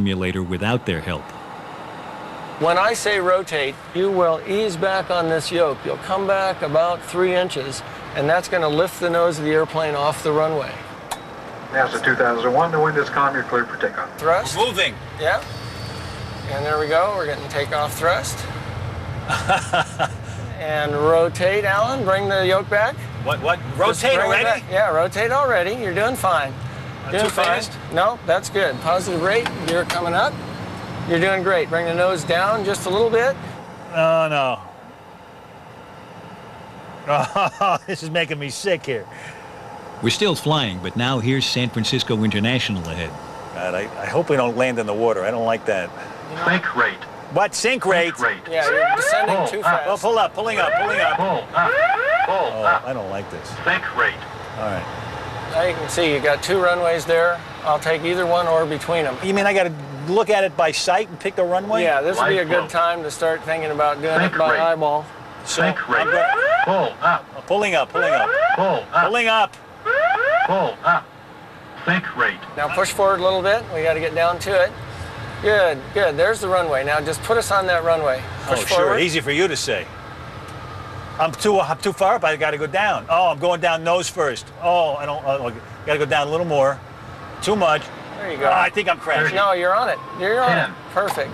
simulator without their help. When I say rotate, you will ease back on this yoke. You'll come back about 3 inches, and that's going to lift the nose of the airplane off the runway. NASA 2001, the wind is calm, you're cleared for takeoff. Thrust. Moving. Yeah. And there we go. We're getting takeoff thrust. And rotate, Alan. Bring the yoke back. What? Rotate already? Yeah, rotate already. You're doing fine. Not too fast? No, that's good. Positive rate. Gear coming up. You're doing great. Bring the nose down just a little bit. Oh, no. Oh, this is making me sick here. We're still flying, but now here's San Francisco International ahead. God, I hope we don't land in the water. I don't like that. Sink rate. What? Sink rate? Sink rate. Yeah, you're descending too fast. Oh, pull up, pulling up. Pull up. Pull up. I don't like this. Sink rate. All right. Now you can see you got 2 runways there. I'll take either one or between them. You mean I got to look at it by sight and pick the runway? Yeah, this would be a Light flow. good time to start thinking about doing Sink it by rate. eyeball. So Sink rate. Pull up. Pulling up. Pull up. Pulling up. Pull up. Sink rate. Now push forward a little bit. We got to get down to it. Good, good. There's the runway. Now just put us on that runway. Push Sure. forward. Easy for you to say. I'm too far up. I got to go down. Oh, I'm going down nose first. Oh, I don't. Got to go down a little more. Too much. There you go. Oh, I think I'm crashing. No, you're on it. You're on 10. it. Perfect.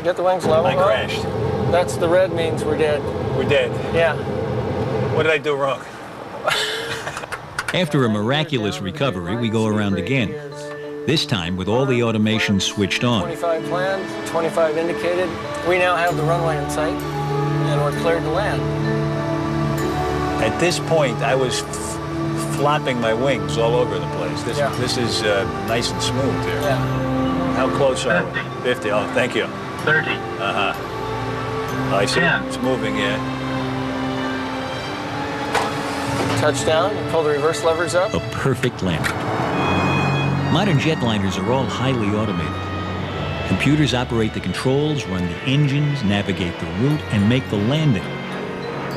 Get the wings level. I crashed. That's the red means we're dead. We're dead. Yeah. What did I do wrong? After a miraculous recovery, we go around again. This time with all the automation switched on. 25 planned, 25 indicated. We now have the runway in sight, and we're cleared to land. At this point, I was flopping my wings all over the place. This is nice and smooth here. Yeah. How close are we? 50. 50. Oh, thank you. 30. I see. 10. It's moving, yeah. Touchdown. You pull the reverse levers up. A perfect landing. Modern jetliners are all highly automated. Computers operate the controls, run the engines, navigate the route, and make the landing.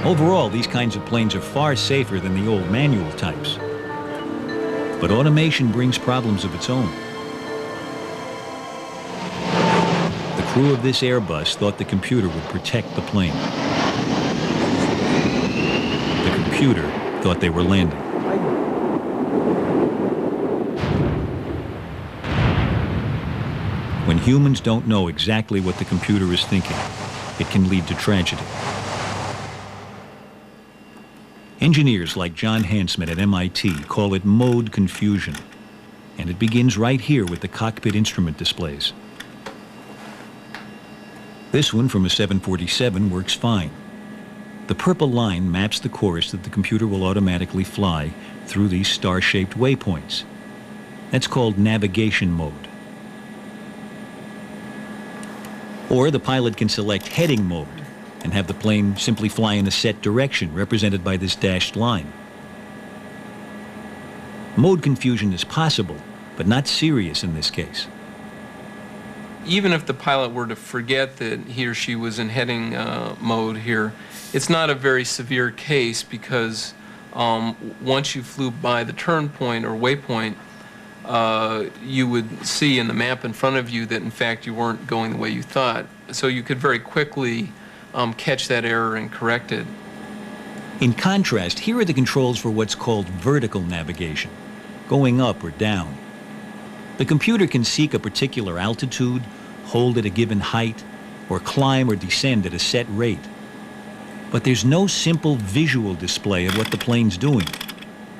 Overall, these kinds of planes are far safer than the old manual types. But automation brings problems of its own. The crew of this Airbus thought the computer would protect the plane. The computer thought they were landing. When humans don't know exactly what the computer is thinking, it can lead to tragedy. Engineers like John Hansmet at MIT call it mode confusion, and it begins right here with the cockpit instrument displays. This one from a 747 works fine. The purple line maps the course that the computer will automatically fly through these star-shaped waypoints. That's called navigation mode. Or the pilot can select heading mode and have the plane simply fly in a set direction represented by this dashed line. Mode confusion is possible, but not serious in this case. Even if the pilot were to forget that he or she was in heading mode here, it's not a very severe case because once you flew by the turn point or waypoint, you would see in the map in front of you that in fact you weren't going the way you thought. So you could very quickly catch that error and correct it. In contrast, here are the controls for what's called vertical navigation, going up or down. The computer can seek a particular altitude, hold at a given height, or climb or descend at a set rate. But there's no simple visual display of what the plane's doing.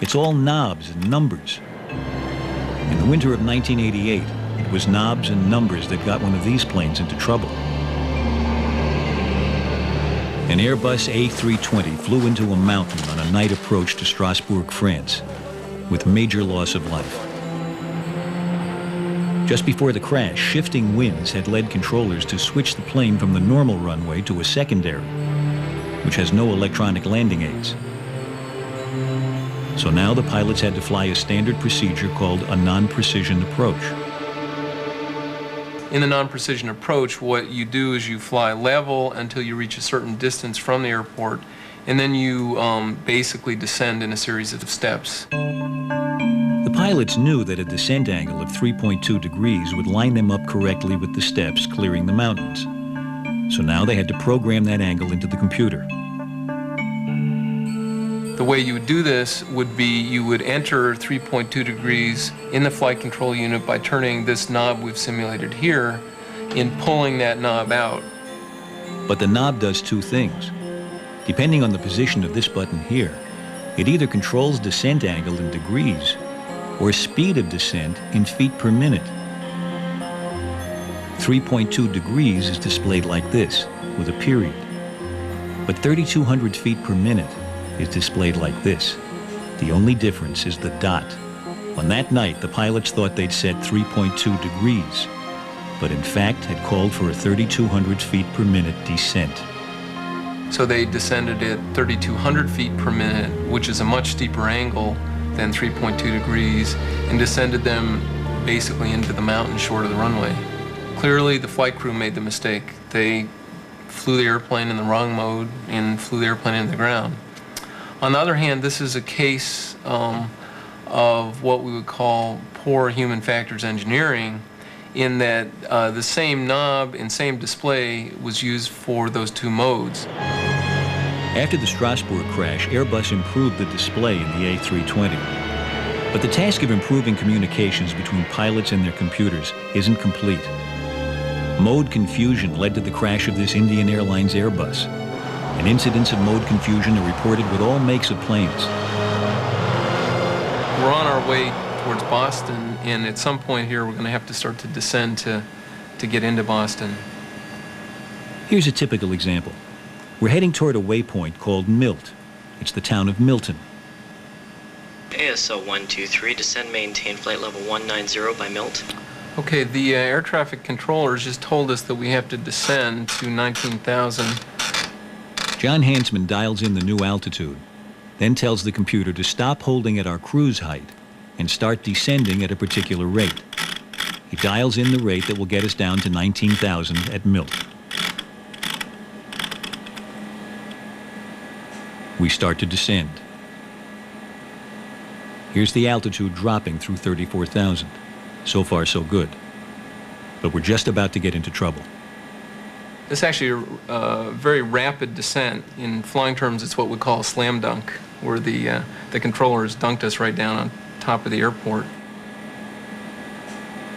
It's all knobs and numbers. In the winter of 1988, it was knobs and numbers that got one of these planes into trouble. An Airbus A320 flew into a mountain on a night approach to Strasbourg, France, with major loss of life. Just before the crash, shifting winds had led controllers to switch the plane from the normal runway to a secondary, which has no electronic landing aids. So now the pilots had to fly a standard procedure called a non-precision approach. In the non-precision approach, what you do is you fly level until you reach a certain distance from the airport, and then you basically descend in a series of steps. The pilots knew that a descent angle of 3.2 degrees would line them up correctly with the steps clearing the mountains. So now they had to program that angle into the computer. The way you would do this would be you would enter 3.2 degrees in the flight control unit by turning this knob we've simulated here and pulling that knob out. But the knob does two things. Depending on the position of this button here, it either controls descent angle in degrees or speed of descent in feet per minute. 3.2 degrees is displayed like this, with a period. But 3,200 feet per minute is displayed like this. The only difference is the dot. On that night, the pilots thought they'd set 3.2 degrees, but in fact had called for a 3,200 feet per minute descent. So they descended at 3,200 feet per minute, which is a much steeper angle than 3.2 degrees, and descended them basically into the mountain short of the runway. Clearly, the flight crew made the mistake. They flew the airplane in the wrong mode and flew the airplane into the ground. On the other hand, this is a case of what we would call poor human factors engineering, in that the same knob and same display was used for those two modes. After the Strasbourg crash, Airbus improved the display in the A320. But the task of improving communications between pilots and their computers isn't complete. Mode confusion led to the crash of this Indian Airlines Airbus. And incidents of mode confusion are reported with all makes of planes. We're on our way towards Boston, and at some point here we're going to have to start to descend to get into Boston. Here's a typical example. We're heading toward a waypoint called Milt. It's the town of Milton. ASL 123, descend maintain flight level 190 by Milt. Okay, the air traffic controllers just told us that we have to descend to 19,000. John Hansman dials in the new altitude, then tells the computer to stop holding at our cruise height and start descending at a particular rate. He dials in the rate that will get us down to 19,000 at Milt. We start to descend. Here's the altitude dropping through 34,000. So far, so good. But we're just about to get into trouble. This is actually a very rapid descent. In flying terms, it's what we call a slam dunk, where the controllers dunked us right down on top of the airport.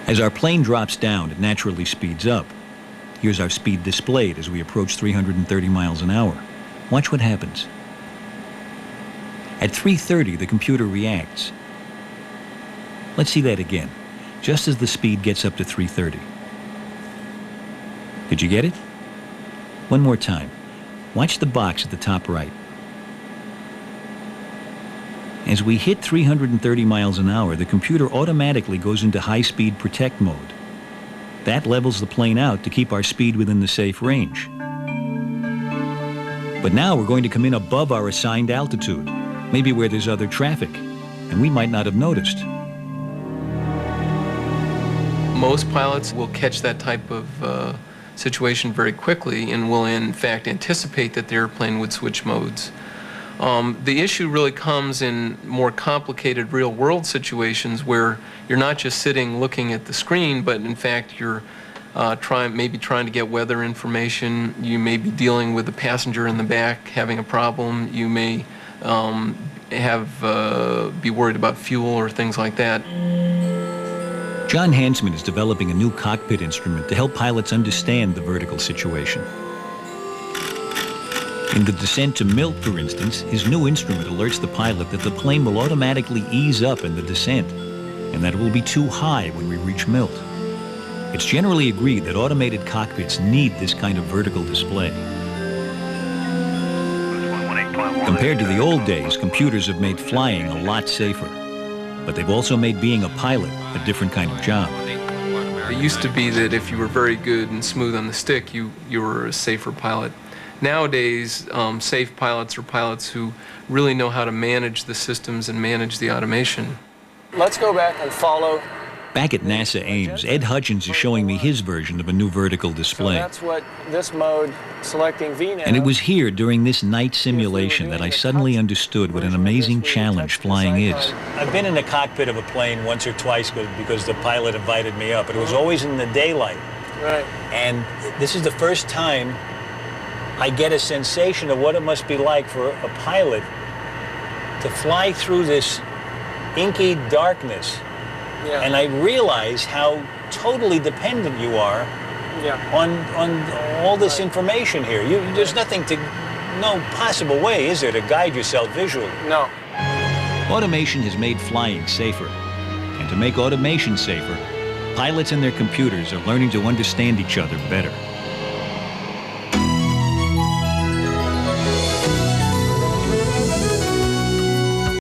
As our plane drops down, it naturally speeds up. Here's our speed displayed as we approach 330 miles an hour. Watch what happens. At 330, the computer reacts. Let's see that again, just as the speed gets up to 330. Did you get it? One more time. Watch the box at the top right. As we hit 330 miles an hour, the computer automatically goes into high-speed protect mode. That levels the plane out to keep our speed within the safe range. But now we're going to come in above our assigned altitude, maybe where there's other traffic, and we might not have noticed. Most pilots will catch that type of situation very quickly and will in fact anticipate that the airplane would switch modes. The issue really comes in more complicated real-world situations where you're not just sitting looking at the screen, but in fact you're maybe trying to get weather information. You may be dealing with a passenger in the back having a problem. You may be worried about fuel or things like that. John Hansman is developing a new cockpit instrument to help pilots understand the vertical situation. In the descent to Milt, for instance, his new instrument alerts the pilot that the plane will automatically ease up in the descent and that it will be too high when we reach Milt. It's generally agreed that automated cockpits need this kind of vertical display. Compared to the old days, computers have made flying a lot safer, but they've also made being a pilot a different kind of job. It used to be that if you were very good and smooth on the stick, you were a safer pilot. Nowadays, safe pilots are pilots who really know how to manage the systems and manage the automation. Let's go back and follow Back at NASA Ames, Ed Hutchins is showing me his version of a new vertical So display. that's what this mode, selecting VNAV. And it was here during this night simulation that I suddenly understood what an amazing challenge flying is. I've been in the cockpit of a plane once or twice because the pilot invited me up, but it was always in the daylight. Right. And this is the first time I get a sensation of what it must be like for a pilot to fly through this inky darkness. Yeah. And I realize how totally dependent you are yeah. on all this information here. There's nothing no possible way, is there, to guide yourself visually? No. Automation has made flying safer. And to make automation safer, pilots and their computers are learning to understand each other better.